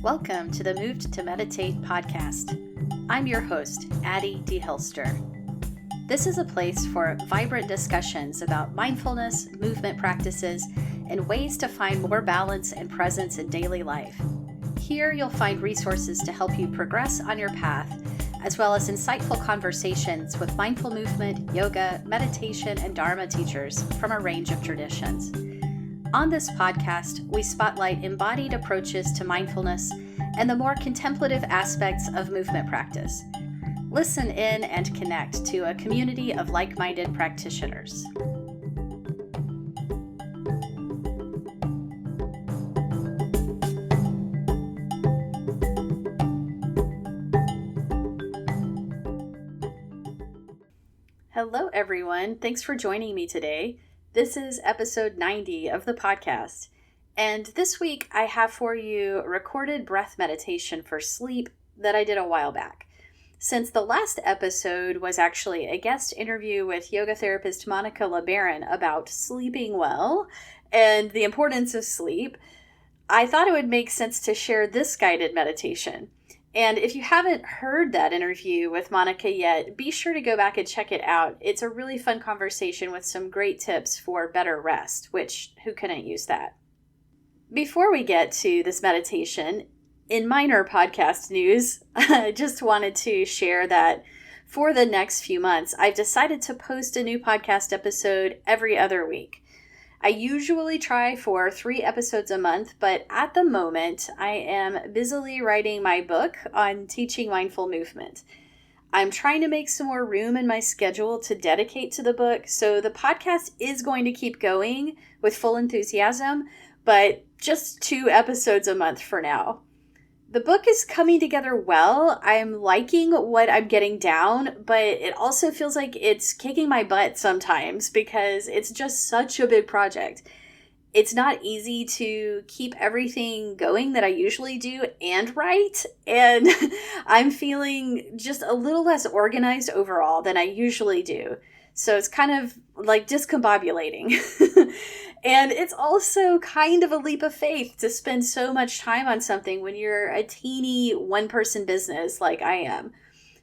Welcome to the Moved to Meditate podcast. I'm your host, Addie D. Hilster. This is a place for vibrant discussions about mindfulness, movement practices, and ways to find more balance and presence in daily life. Here you'll find resources to help you progress on your path, as well as insightful conversations with mindful movement, yoga, meditation, and Dharma teachers from a range of traditions. On this podcast, we spotlight embodied approaches to mindfulness and the more contemplative aspects of movement practice. Listen in and connect to a community of like-minded practitioners. Hello, everyone. Thanks for joining me today. This is episode 90 of the podcast, and this week I have for you recorded breath meditation for sleep that I did a while back. Since the last episode was actually a guest interview with yoga therapist Monica LeBaron about sleeping well and the importance of sleep, I thought it would make sense to share this guided meditation. And if you haven't heard that interview with Monica yet, be sure to go back and check it out. It's a really fun conversation with some great tips for better rest, which who couldn't use that? Before we get to this meditation, in minor podcast news, I just wanted to share that for the next few months, I've decided to post a new podcast episode every other week. I usually try for 3 episodes a month, but at the moment, I am busily writing my book on teaching mindful movement. I'm trying to make some more room in my schedule to dedicate to the book, so the podcast is going to keep going with full enthusiasm, but just 2 episodes a month for now. The book is coming together well. I'm liking what I'm getting down, but it also feels like it's kicking my butt sometimes because it's just such a big project. It's not easy to keep everything going that I usually do and write, and I'm feeling just a little less organized overall than I usually do. So it's kind of like discombobulating. And it's also kind of a leap of faith to spend so much time on something when you're a teeny one-person business like I am.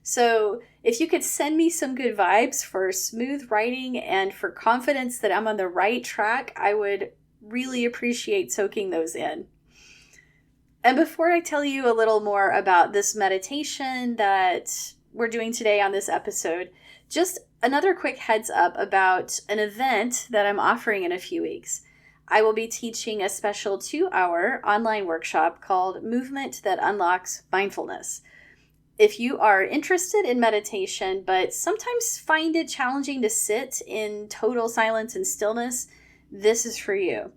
So if you could send me some good vibes for smooth writing and for confidence that I'm on the right track, I would really appreciate soaking those in. And before I tell you a little more about this meditation that we're doing today on this episode, just another quick heads up about an event that I'm offering in a few weeks. I will be teaching a special 2-hour online workshop called Movement That Unlocks Mindfulness. If you are interested in meditation, but sometimes find it challenging to sit in total silence and stillness, this is for you.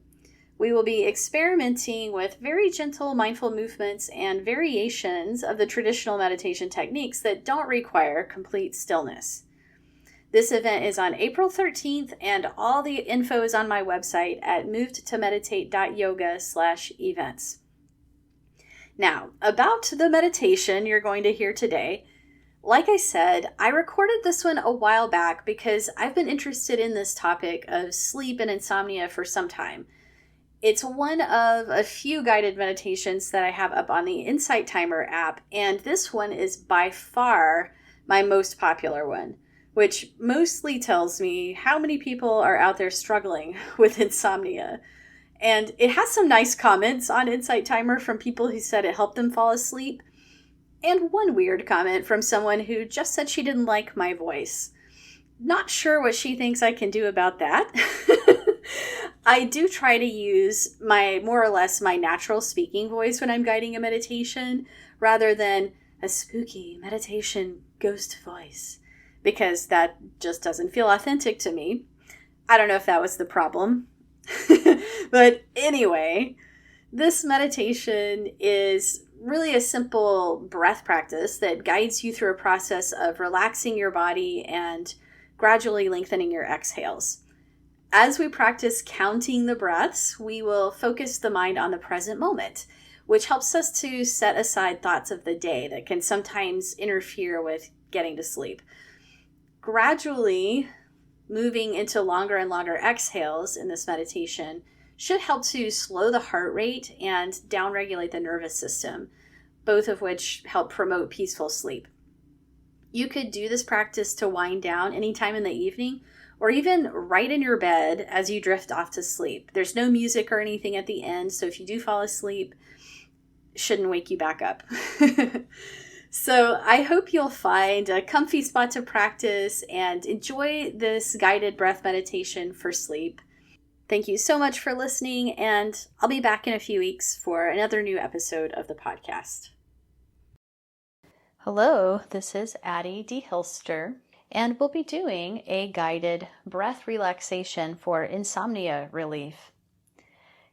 We will be experimenting with very gentle mindful movements and variations of the traditional meditation techniques that don't require complete stillness. This event is on April 13th, and all the info is on my website at movedtomeditate.yoga/events. Now, about the meditation you're going to hear today, like I said, I recorded this one a while back because I've been interested in this topic of sleep and insomnia for some time. It's one of a few guided meditations that I have up on the Insight Timer app, and this one is by far my most popular one, which mostly tells me how many people are out there struggling with insomnia. And it has some nice comments on Insight Timer from people who said it helped them fall asleep, and one weird comment from someone who just said she didn't like my voice. Not sure what she thinks I can do about that. I do try to use more or less my natural speaking voice when I'm guiding a meditation, rather than a spooky meditation ghost voice, because that just doesn't feel authentic to me. I don't know if that was the problem. But anyway, this meditation is really a simple breath practice that guides you through a process of relaxing your body and gradually lengthening your exhales. As we practice counting the breaths, we will focus the mind on the present moment, which helps us to set aside thoughts of the day that can sometimes interfere with getting to sleep. Gradually moving into longer and longer exhales in this meditation should help to slow the heart rate and downregulate the nervous system, both of which help promote peaceful sleep. You could do this practice to wind down anytime in the evening or even right in your bed as you drift off to sleep. There's no music or anything at the end, so if you do fall asleep, it shouldn't wake you back up. So I hope you'll find a comfy spot to practice and enjoy this guided breath meditation for sleep. Thank you so much for listening, and I'll be back in a few weeks for another new episode of the podcast. Hello, this is Addie D. Hilster, and we'll be doing a guided breath relaxation for insomnia relief.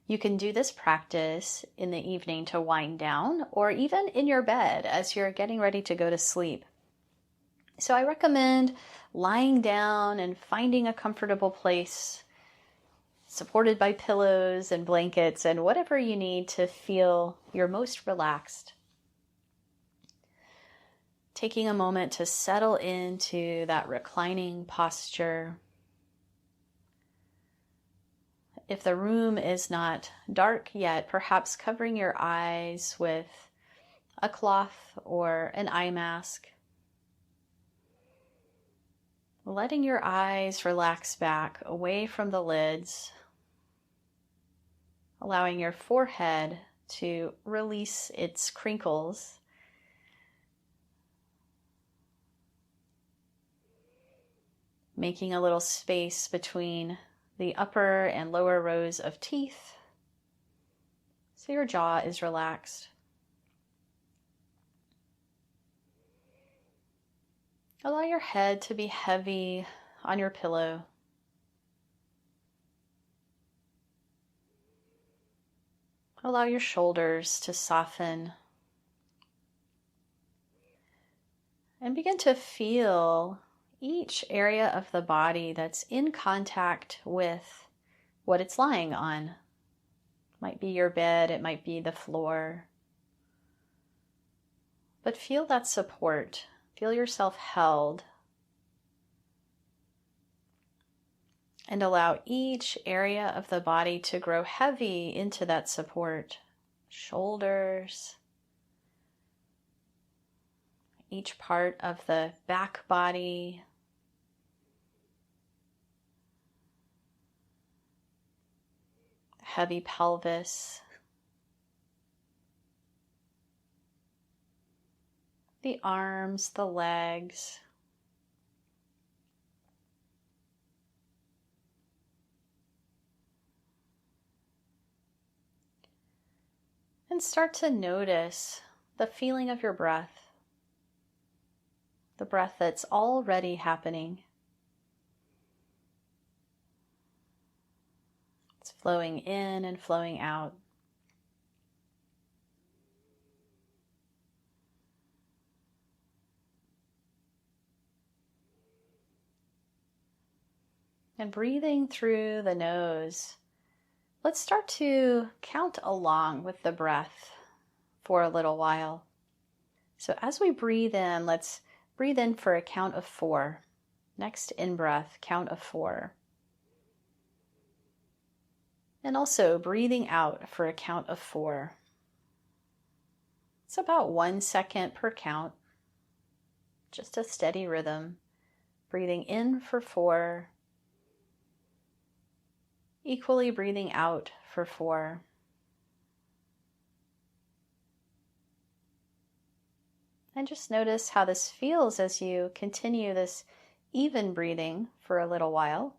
You can do this practice in the evening to wind down or even in your bed as you're getting ready to go to sleep. So I recommend lying down and finding a comfortable place supported by pillows and blankets and whatever you need to feel your most relaxed. Taking a moment to settle into that reclining posture. If the room is not dark yet, perhaps covering your eyes with a cloth or an eye mask. Letting your eyes relax back away from the lids. Allowing your forehead to release its crinkles. Making a little space between the upper and lower rows of teeth, so your jaw is relaxed. Allow your head to be heavy on your pillow. Allow your shoulders to soften. And begin to feel each area of the body that's in contact with what it's lying on. It might be your bed, it might be the floor. But feel that support. Feel yourself held. And allow each area of the body to grow heavy into that support. Shoulders. Each part of the back body. Heavy pelvis, the arms, the legs, and start to notice the feeling of your breath, the breath that's already happening. It's flowing in and flowing out. And breathing through the nose, let's start to count along with the breath for a little while. So as we breathe in, let's breathe in for a count of 4. Next in-breath, count of 4. And also breathing out for a count of 4. It's about 1 second per count. Just a steady rhythm. Breathing in for 4. Equally breathing out for 4. And just notice how this feels as you continue this even breathing for a little while.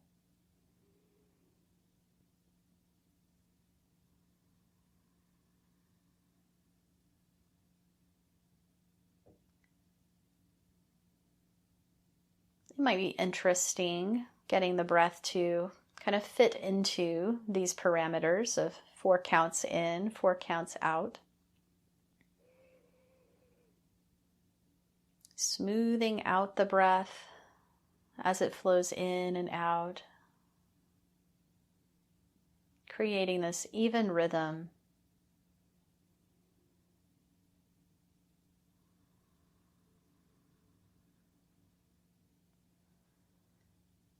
It might be interesting getting the breath to kind of fit into these parameters of 4 counts in, 4 counts out. Smoothing out the breath as it flows in and out, creating this even rhythm.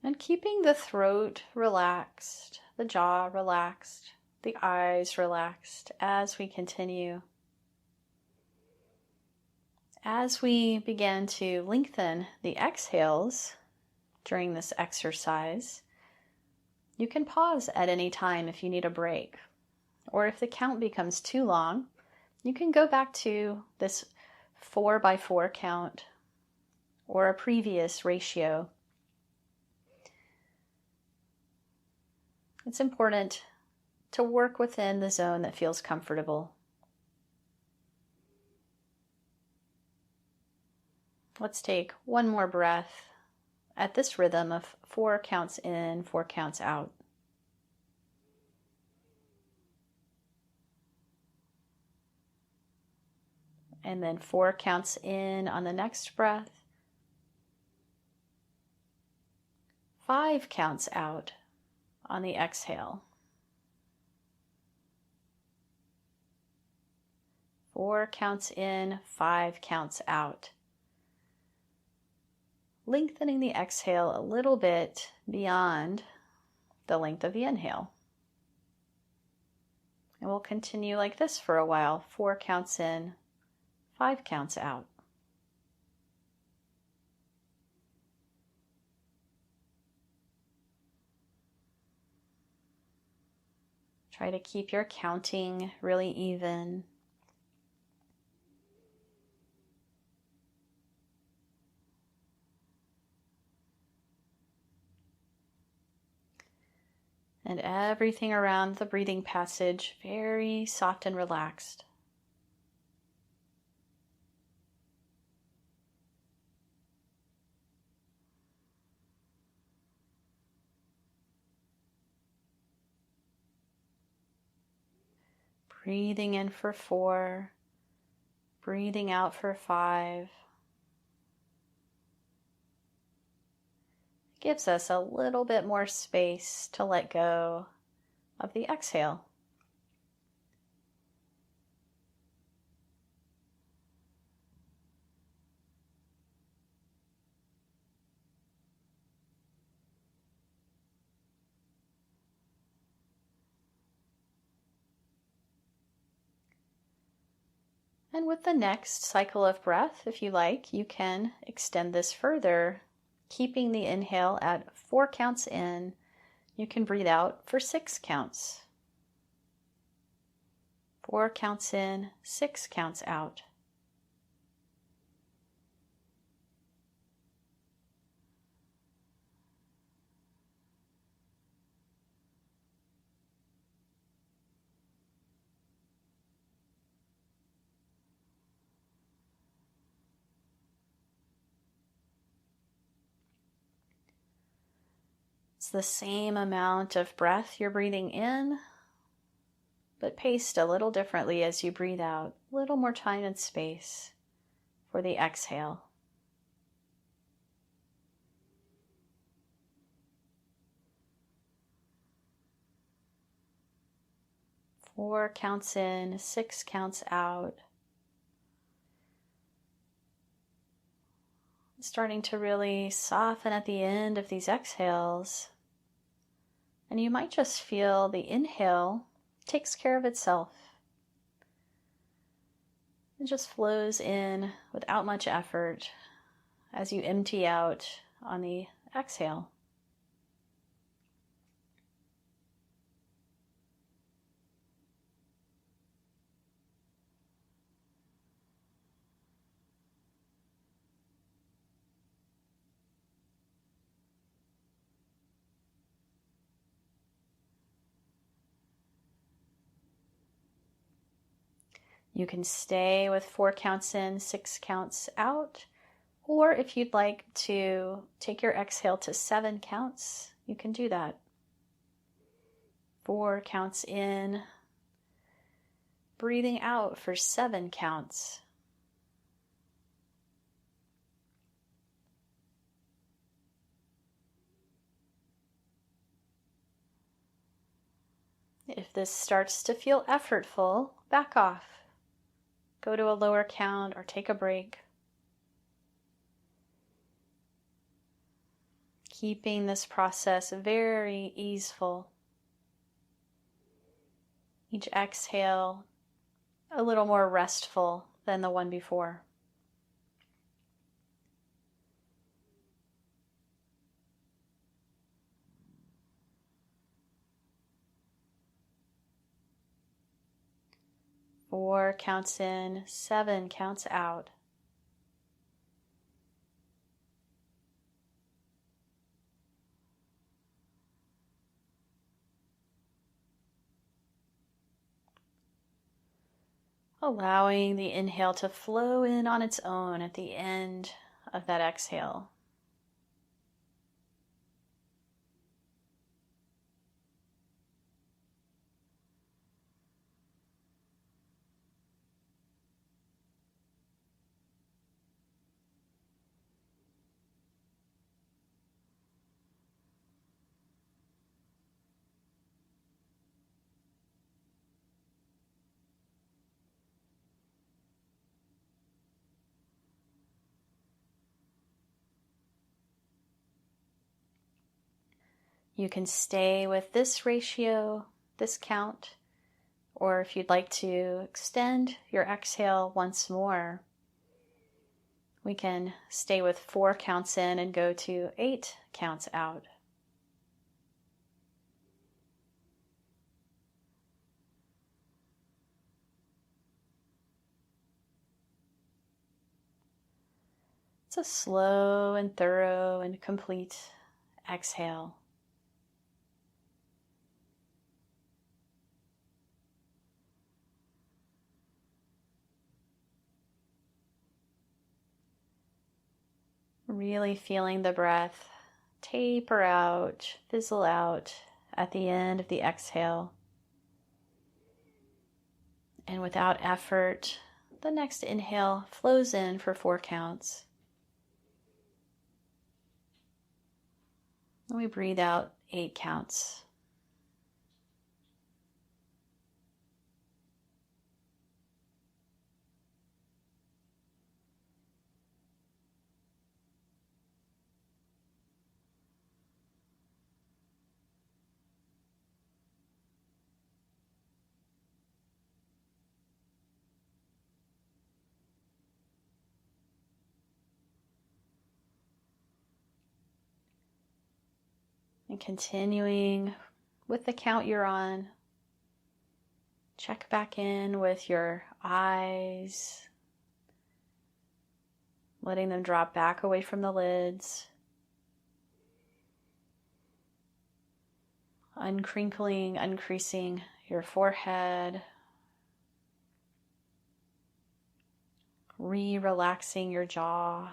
And keeping the throat relaxed, the jaw relaxed. the eyes relaxed as we continue. As we begin to lengthen the exhales during this exercise, you can pause at any time if you need a break. Or if the count becomes too long, you can go back to this 4x4 count or a previous ratio. It's important to work within the zone that feels comfortable. Let's take one more breath at this rhythm of 4 counts in, 4 counts out. And then 4 counts in on the next breath. 5 counts out on the exhale. 4 counts in, 5 counts out. Lengthening the exhale a little bit beyond the length of the inhale. And we'll continue like this for a while. 4 counts in, 5 counts out. Try to keep your counting really even. And everything around the breathing passage very soft and relaxed. Breathing in for 4, breathing out for 5. Gives us a little bit more space to let go of the exhale. And with the next cycle of breath, if you like, you can extend this further, keeping the inhale at 4 counts in. You can breathe out for 6 counts. 4 counts in, 6 counts out. It's the same amount of breath you're breathing in, but paced a little differently as you breathe out. A little more time and space for the exhale. Four counts in, 6 counts out. Starting to really soften at the end of these exhales. And you might just feel the inhale takes care of itself. It just flows in without much effort as you empty out on the exhale. You can stay with 4 counts in, 6 counts out, or if you'd like to take your exhale to 7 counts, you can do that. 4 counts in, breathing out for 7 counts. If this starts to feel effortful, back off. Go to a lower count or take a break. Keeping this process very easeful. Each exhale a little more restful than the one before. Four counts in, 7 counts out. Allowing the inhale to flow in on its own at the end of that exhale. You can stay with this ratio, this count, or if you'd like to extend your exhale once more, we can stay with 4 counts in and go to 8 counts out. It's a slow and thorough and complete exhale. Really feeling the breath taper out, fizzle out at the end of the exhale. And without effort, the next inhale flows in for 4 counts. And we breathe out 8 counts. And continuing with the count you're on, check back in with your eyes, letting them drop back away from the lids, uncrinkling, uncreasing your forehead, relaxing your jaw.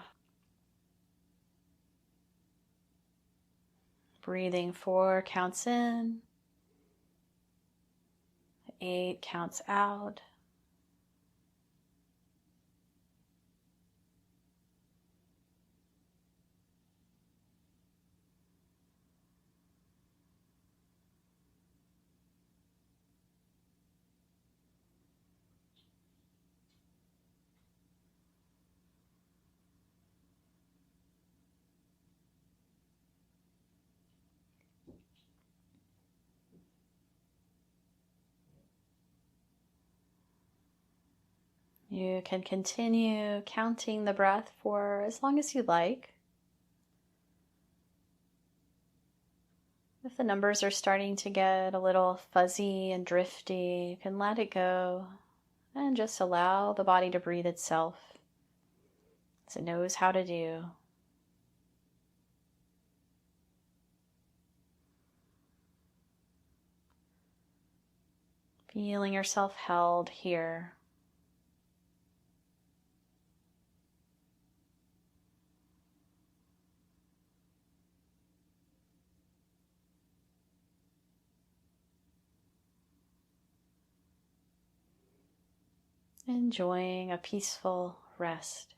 Breathing 4 counts in, 8 counts out. You can continue counting the breath for as long as you like. If the numbers are starting to get a little fuzzy and drifty, you can let it go and just allow the body to breathe itself as it knows how to do. Feeling yourself held here. Enjoying a peaceful rest.